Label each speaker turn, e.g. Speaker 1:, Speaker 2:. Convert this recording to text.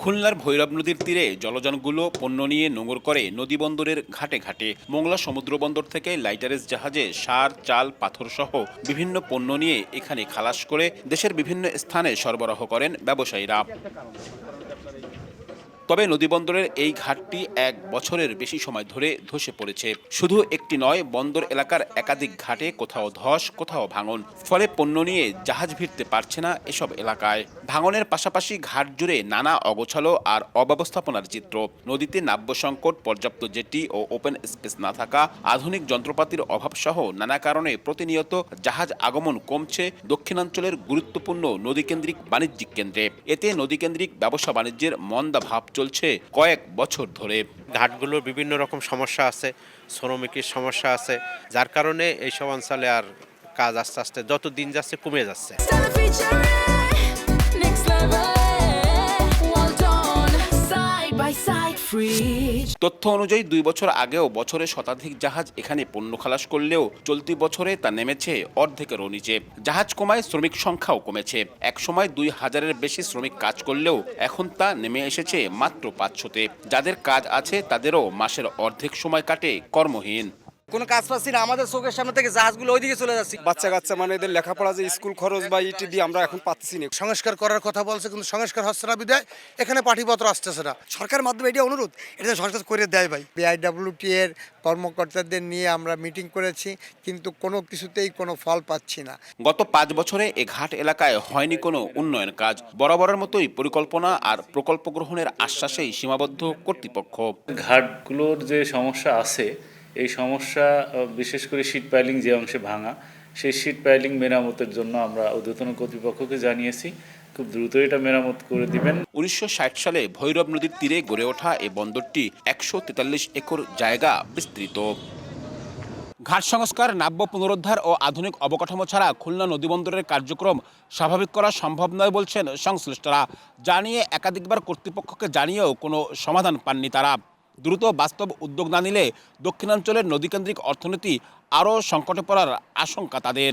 Speaker 1: খুলনার ভৈরব নদীর তীরে জলযানগুলো পণ্য নিয়ে নোঙর করে নদীবন্দরের ঘাটে ঘাটে। মোংলা সমুদ্র বন্দর থেকে লাইটারেস জাহাজে সার, চাল, পাথর সহ বিভিন্ন পণ্য নিয়ে এখানে খালাস করে দেশের বিভিন্ন স্থানে সরবরাহ করেন ব্যবসায়ীরা। তবে নদীবন্দরের এই ঘাটটি ১ বছরের বেশি সময় ধরে ধসে পড়েছে। শুধু একটি নয়, বন্দর এলাকার একাধিক ঘাটে কোথাও ধস, কোথাও ভাঙন। ফলে পণ্য নিয়ে জাহাজ ভিড়তে পারছে না এসব এলাকায়। ভাঙনের পাশাপাশি ঘাট জুড়ে নানা অগোছালো আর অব্যবস্থাপনার চিত্র। নদীতে নাব্য সংকট, পর্যাপ্ত জেটি ও ওপেন স্পেস না থাকা, আধুনিক যন্ত্রপাতির অভাব সহ নানা কারণে প্রতিনিয়ত জাহাজ আগমন কমছে দক্ষিণাঞ্চলের গুরুত্বপূর্ণ নদীকেন্দ্রিক বাণিজ্যিক কেন্দ্রে। এতে নদীকেন্দ্রিক ব্যবসা বাণিজ্যের মন্দা ভাব চলছে কয়েক বছর ধরে।
Speaker 2: ঘাটগুলোর বিভিন্ন রকম সমস্যা আছে, শ্রমিকের সমস্যা আছে, যার কারণে এইসব অঞ্চলে আর কাজ আস্তে আস্তে যত দিন যাচ্ছে কমে যাচ্ছে।
Speaker 1: তথ্য অনুযায়ী ২ বছর আগেও বছরে শতাধিক জাহাজ এখানে পণ্য খালাস করলেও চলতি বছরে তা নেমেছে অর্ধেকেরও নিচে। জাহাজ কমায় শ্রমিক সংখ্যাও কমেছে। একসময় ২,০০০-এর বেশি শ্রমিক কাজ করলেও এখন তা নেমে এসেছে মাত্র ৫০০-তে। যাদের কাজ আছে তাদেরও মাসের অর্ধেক সময় কাটে কর্মহীন।
Speaker 3: কোনো কাজ পাচ্ছি না, আমাদের চোখের সামনে থেকে জাহাজগুলো ওইদিকে চলে যাচ্ছে।
Speaker 4: বাচ্চা কাচ্চা মানে এদের লেখাপড়া যে স্কুল খরচ বা ইটি দিয়ে আমরা এখন পাচ্ছি না।
Speaker 5: সংস্কার করার কথা বলছে, কিন্তু সংস্কার হচ্ছে না বিধায় এখানে পাঠিপত্র আসতেছে না।
Speaker 6: সরকারের মাধ্যমে এটা অনুরোধ, এটা সংস্কার করে দেয় ভাই। বিআইডব্লিউটি এর কর্মকর্তাদের নিয়ে আমরা মিটিং করেছি, কিন্তু কোনো কিছুতেই কোনো ফল পাচ্ছি না।
Speaker 1: গত ৫ বছরে এ ঘাট এলাকায় হয়নি কোনো উন্নয়ন কাজ। বরাবরের মতোই পরিকল্পনা আর প্রকল্প গ্রহণের আশ্বাসেই সীমাবদ্ধ কর্তৃপক্ষ।
Speaker 7: ঘাটগুলোর যে সমস্যা আছে, এই সমস্যা বিশেষ করে শিট পাইলিং যে অংশে ভাঙা, সেই শিট পাইলিং মেরামতের জন্য আমরা ঊর্ধ্বতন কর্তৃপক্ষকে জানিয়েছি, খুব দ্রুত এটা মেরামত করে দিবেন।
Speaker 1: ১৯৬০ সালে ভৈরব নদীর তীরে গড়ে ওঠা এই বন্দরটি ১৪৩ একর জায়গা বিস্তৃত। ঘাট সংস্কার, নাব্য পুনরুদ্ধার ও আধুনিক অবকাঠামো ছাড়া খুলনা নদীবন্দরের কার্যক্রম স্বাভাবিক করা সম্ভব নয় বলছেন সংশ্লিষ্টরা। জানিয়ে একাধিকবার কর্তৃপক্ষকে জানিয়েও কোনো সমাধান পাননি তারা। দ্রুত বাস্তব উদ্যোগ না নিলে দক্ষিণাঞ্চলের নদীকেন্দ্রিক অর্থনীতি আরও সংকটে পড়ার আশঙ্কা তাদের।